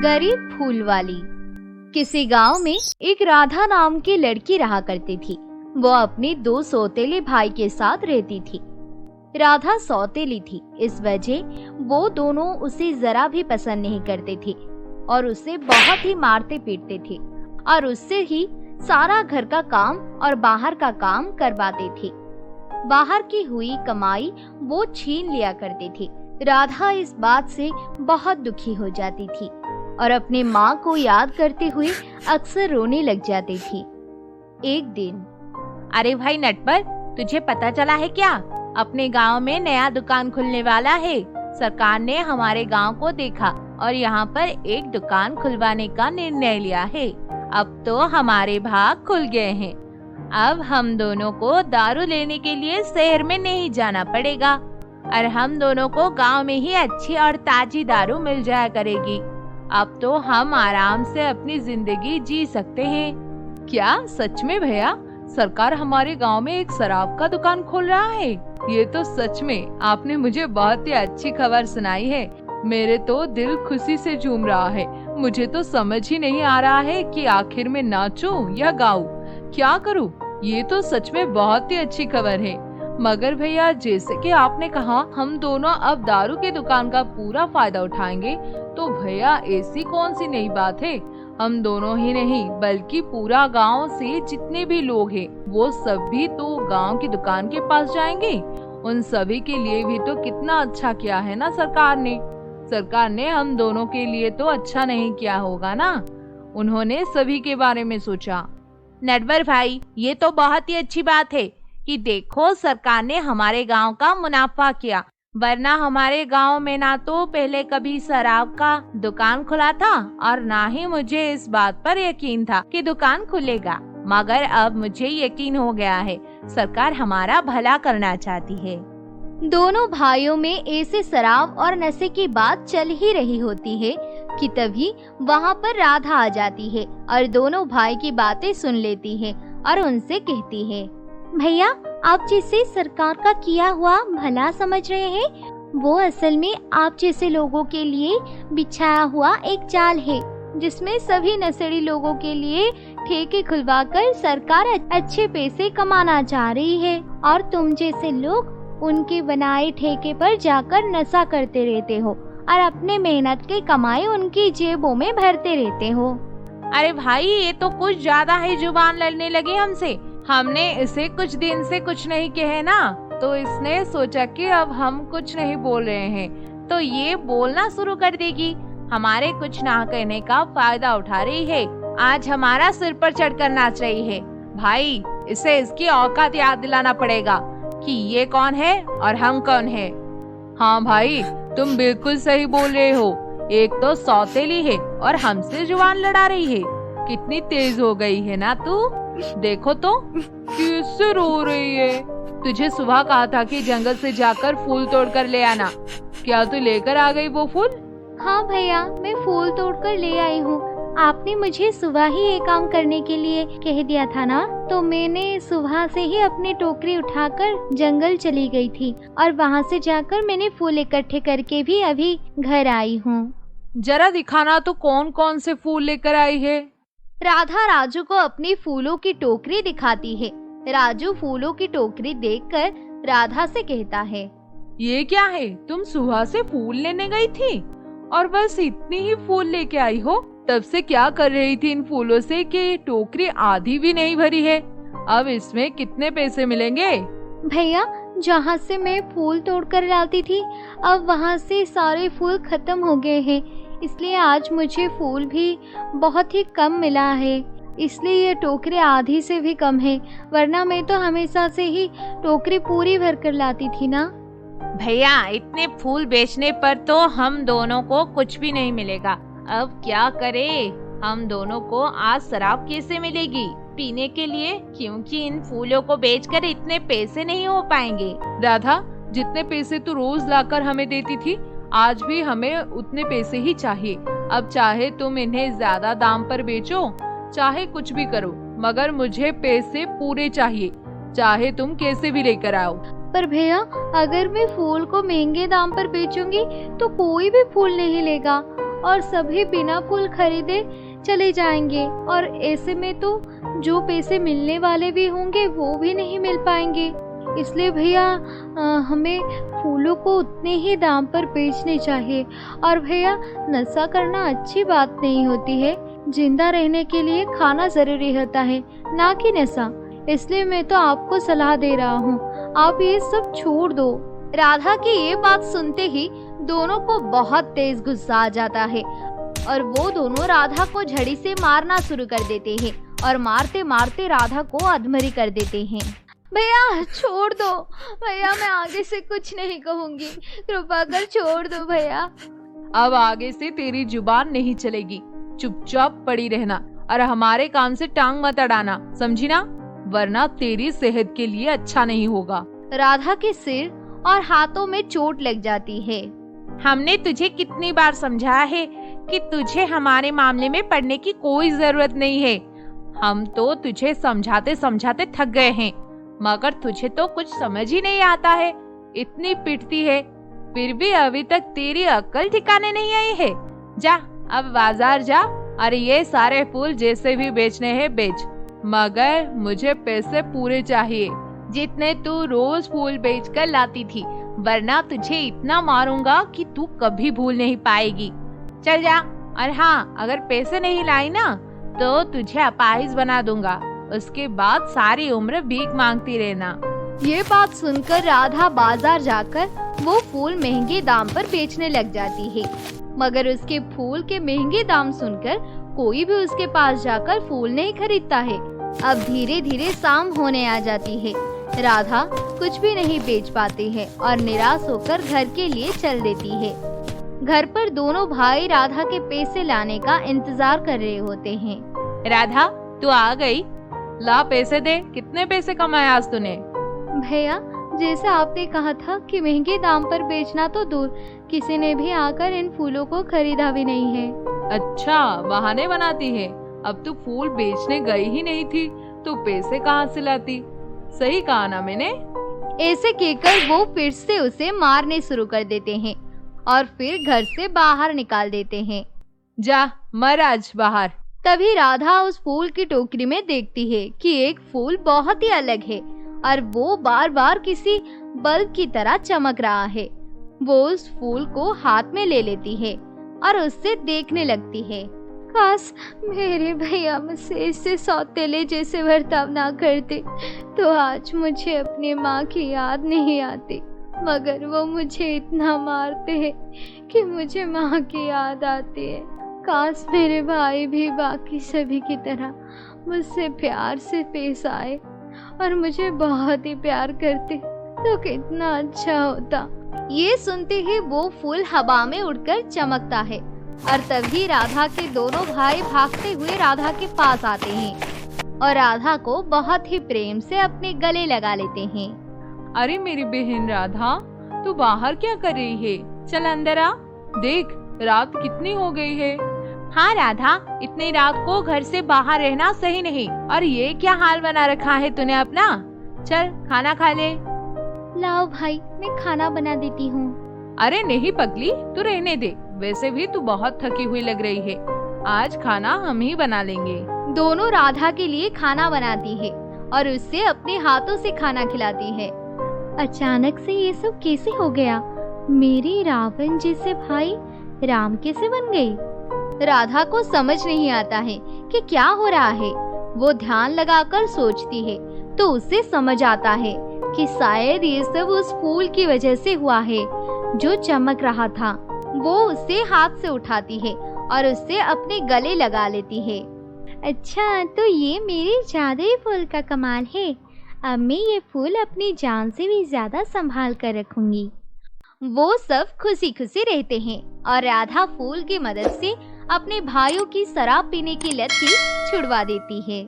गरीब फूल वाली। किसी गांव में एक राधा नाम की लड़की रहा करती थी। वो अपने 2 सौतेले भाई के साथ रहती थी। राधा सौतेली थी, इस वजह वो दोनों उसे जरा भी पसंद नहीं करते थे और उसे बहुत ही मारते पीटते थे और उससे ही सारा घर का काम और बाहर का काम करवाते थे। बाहर की हुई कमाई वो छीन लिया करते थे। राधा इस बात से बहुत दुखी हो जाती थी और अपने माँ को याद करते हुए अक्सर रोने लग जाती थी। एक दिन, अरे भाई नटवर, तुझे पता चला है क्या? अपने गांव में नया दुकान खुलने वाला है। सरकार ने हमारे गांव को देखा और यहाँ पर एक दुकान खुलवाने का निर्णय लिया है। अब तो हमारे भाग खुल गए हैं। अब हम दोनों को दारू लेने के लिए शहर में नहीं जाना पड़ेगा और हम दोनों को गांव में ही अच्छी और ताजी दारू मिल जाया करेगी। अब तो हम आराम से अपनी जिंदगी जी सकते हैं। क्या सच में भैया? सरकार हमारे गांव में एक शराब का दुकान खोल रहा है? ये तो सच में आपने मुझे बहुत ही अच्छी खबर सुनाई है। मेरे तो दिल खुशी से झूम रहा है। मुझे तो समझ ही नहीं आ रहा है कि आखिर में नाचूं या गाऊं, क्या करूं? ये तो सच में बहुत ही अच्छी खबर है। मगर भैया, जैसे कि आपने कहा हम दोनों अब दारू की दुकान का पूरा फायदा उठाएंगे, तो भैया ऐसी कौन सी नई बात है? हम दोनों ही नहीं बल्कि पूरा गांव से जितने भी लोग हैं वो सभी तो गांव की दुकान के पास जाएंगे। उन सभी के लिए भी तो कितना अच्छा किया है ना सरकार ने। सरकार ने हम दोनों के लिए तो अच्छा नहीं किया होगा ना। उन्होंने सभी के बारे में सोचा। नटवर भाई, ये तो बहुत ही अच्छी बात है कि देखो सरकार ने हमारे गांव का मुनाफा किया, वरना हमारे गांव में ना तो पहले कभी शराब का दुकान खुला था और ना ही मुझे इस बात पर यकीन था कि दुकान खुलेगा। मगर अब मुझे यकीन हो गया है, सरकार हमारा भला करना चाहती है। दोनों भाइयों में ऐसे शराब और नशे की बात चल ही रही होती है कि तभी वहाँ पर राधा आ जाती है और दोनों भाई की बातें सुन लेती है और उनसे कहती है, भैया, आप जिसे सरकार का किया हुआ भला समझ रहे हैं, वो असल में आप जैसे लोगों के लिए बिछाया हुआ एक जाल है, जिसमें सभी नशेड़ी लोगों के लिए ठेके खुलवाकर सरकार अच्छे पैसे कमाना चाह रही है और तुम जैसे लोग उनके बनाए ठेके पर जाकर नशा करते रहते हो और अपने मेहनत के कमाई उनकी जेबों में भरते रहते हो। अरे भाई, ये तो कुछ ज्यादा ही जुबान लड़ने लगी हमसे। हमने इसे कुछ दिन से कुछ नहीं कहे ना, तो इसने सोचा कि अब हम कुछ नहीं बोल रहे हैं तो ये बोलना शुरू कर देगी। हमारे कुछ ना कहने का फायदा उठा रही है। आज हमारा सिर पर चढ़कर नाच रही है। भाई, इसे इसकी औकात याद दिलाना पड़ेगा कि ये कौन है और हम कौन है। हाँ भाई, तुम बिल्कुल सही बोल रहे हो। एक तो सौतेली है और हमसे जुबान लड़ा रही है। कितनी तेज हो गई है ना तू। देखो तो किससे रो रही है। तुझे सुबह कहा था कि जंगल से जाकर फूल तोड़कर ले आना। क्या तू लेकर आ गई वो फूल? हाँ भैया, मैं फूल तोड़कर ले आई हूँ। आपने मुझे सुबह ही ये काम करने के लिए कह दिया था ना, तो मैंने सुबह से ही अपनी टोकरी उठाकर जंगल चली गई थी और वहाँ से जाकर मैंने फूल इकट्ठे करके भी अभी घर आई हूँ। जरा दिखाना तो कौन कौन से फूल लेकर आई है। राधा राजू को अपनी फूलों की टोकरी दिखाती है। राजू फूलों की टोकरी देखकर राधा से कहता है, ये क्या है? तुम सुबह से फूल लेने गई थी और बस इतनी ही फूल लेके आई हो? तब से क्या कर रही थी इन फूलों से कि टोकरी आधी भी नहीं भरी है? अब इसमें कितने पैसे मिलेंगे? भैया, जहाँ से मैं फूल तोड़कर लाती थी, अब वहाँ से सारे फूल खत्म हो गए हैं, इसलिए आज मुझे फूल भी बहुत ही कम मिला है, इसलिए ये टोकरी आधी से भी कम है, वरना मैं तो हमेशा से ही टोकरी पूरी भर कर लाती थी ना। भैया, इतने फूल बेचने पर तो हम दोनों को कुछ भी नहीं मिलेगा। अब क्या करें? हम दोनों को आज शराब कैसे मिलेगी पीने के लिए, क्योंकि इन फूलों को बेचकर इतने पैसे नहीं हो पाएंगे। राधा, जितने पैसे तू रोज लाकर हमें देती थी, आज भी हमें उतने पैसे ही चाहिए। अब चाहे तुम इन्हें ज्यादा दाम पर बेचो, चाहे कुछ भी करो, मगर मुझे पैसे पूरे चाहिए, चाहे तुम कैसे भी लेकर आओ। पर भैया अगर मैं फूल को महंगे दाम पर बेचूंगी तो कोई भी फूल नहीं लेगा और सभी बिना फूल खरीदे चले जाएंगे, और ऐसे में तो जो पैसे मिलने वाले भी होंगे वो भी नहीं मिल पाएंगे। इसलिए भैया हमें फूलों को उतने ही दाम पर बेचने चाहिए। और भैया नशा करना अच्छी बात नहीं होती है, जिंदा रहने के लिए खाना जरूरी होता है, ना कि नशा। इसलिए मैं तो आपको सलाह दे रहा हूँ, आप ये सब छोड़ दो। राधा की ये बात सुनते ही दोनों को बहुत तेज गुस्सा आ जाता है और वो दोनों राधा को झड़ी से मारना शुरू कर देते हैं और मारते मारते राधा को अधमरी कर देते हैं। भैया छोड़ दो, भैया मैं आगे से कुछ नहीं कहूँगी, कृपा कर छोड़ दो भैया। अब आगे से तेरी जुबान नहीं चलेगी, चुपचाप पड़ी रहना और हमारे काम से टांग मत अड़ाना, समझी ना, वरना तेरी सेहत के लिए अच्छा नहीं होगा। राधा के सिर और हाथों में चोट लग जाती है। हमने तुझे कितनी बार समझाया है कि तुझे हमारे मामले में पड़ने की कोई जरूरत नहीं है। हम तो तुझे समझाते समझाते थक गए हैं, मगर तुझे तो कुछ समझ ही नहीं आता है। इतनी पिटती है फिर भी अभी तक तेरी अक्ल ठिकाने नहीं आई है। जा अब बाजार जा और ये सारे फूल जैसे भी बेचने हैं बेच, मगर मुझे पैसे पूरे चाहिए, जितने तू रोज फूल बेचकर लाती थी, वरना तुझे इतना मारूंगा कि तू कभी भूल नहीं पाएगी। चल जा, और हाँ अगर पैसे नहीं लाई ना तो तुझे अपाहिज बना दूंगा, उसके बाद सारी उम्र भीख मांगती रहना। ये बात सुनकर राधा बाजार जाकर वो फूल महंगे दाम पर बेचने लग जाती है, मगर उसके फूल के महंगे दाम सुनकर कोई भी उसके पास जाकर फूल नहीं खरीदता है। अब धीरे धीरे शाम होने आ जाती है। राधा कुछ भी नहीं बेच पाती है और निराश होकर घर के लिए चल देती है। घर पर दोनों भाई राधा के पैसे लाने का इंतजार कर रहे होते हैं। राधा तू आ गई, ला पैसे दे, कितने पैसे कमाए आज तूने? भैया जैसा आपने कहा था कि महंगे दाम पर बेचना तो दूर, किसी ने भी आकर इन फूलों को खरीदा भी नहीं है। अच्छा बहाने बनाती है, अब तू फूल बेचने गई ही नहीं थी तो पैसे कहाँ से लाती? सही कहा ना मैंने? ऐसे कहकर वो फिर से उसे मारने शुरू कर देते हैं और फिर घर से बाहर निकाल देते हैं। जा मर आज बाहर। तभी राधा उस फूल की टोकरी में देखती है कि एक फूल बहुत ही अलग है और वो बार बार किसी बल्ब की तरह चमक रहा है। वो उस फूल को हाथ में ले लेती है और उससे देखने लगती है। काश मेरे भैया मुझसे इससे सौतेले जैसे बर्ताव ना करते तो आज मुझे अपनी माँ की याद नहीं आती, मगर वो मुझे इतना मारते हैं कि मुझे माँ की याद आती है। काश मेरे भाई भी बाकी सभी की तरह मुझसे प्यार से पेश आए और मुझे बहुत ही प्यार करते तो कितना अच्छा होता। ये सुनते ही वो फूल हवा में उड़कर चमकता है और तभी राधा के दोनों भाई भागते हुए राधा के पास आते हैं और राधा को बहुत ही प्रेम से अपने गले लगा लेते हैं। अरे मेरी बहन राधा, तू बाहर क्या कर रही है? चल अंदर आ, देख रात कितनी हो गई है। हाँ राधा, इतनी रात को घर से बाहर रहना सही नहीं। और ये क्या हाल बना रखा है तूने अपना? चल खाना खा ले। लाओ भाई मैं खाना बना देती हूँ। अरे नहीं पगली, तू रहने दे, वैसे भी तू बहुत थकी हुई लग रही है, आज खाना हम ही बना लेंगे। दोनों राधा के लिए खाना बनाती है और उससे अपने हाथों से खाना खिलाती है। अचानक से ये सब कैसे हो गया? मेरी रावण जैसे भाई राम कैसे बन गए? राधा को समझ नहीं आता है कि क्या हो रहा है। वो ध्यान लगाकर सोचती है तो उसे समझ आता है कि शायद ये सब उस फूल की वजह से हुआ है जो चमक रहा था। वो उसे हाथ से उठाती है और उससे अपने गले लगा लेती है। अच्छा तो ये मेरे जादुई फूल का कमाल है, अब मैं ये फूल अपनी जान से भी ज्यादा संभाल कर रखूंगी। वो सब खुशी खुशी रहते हैं और राधा फूल की मदद से अपने भाइयों की शराब पीने की लत भी छुड़वा देती है।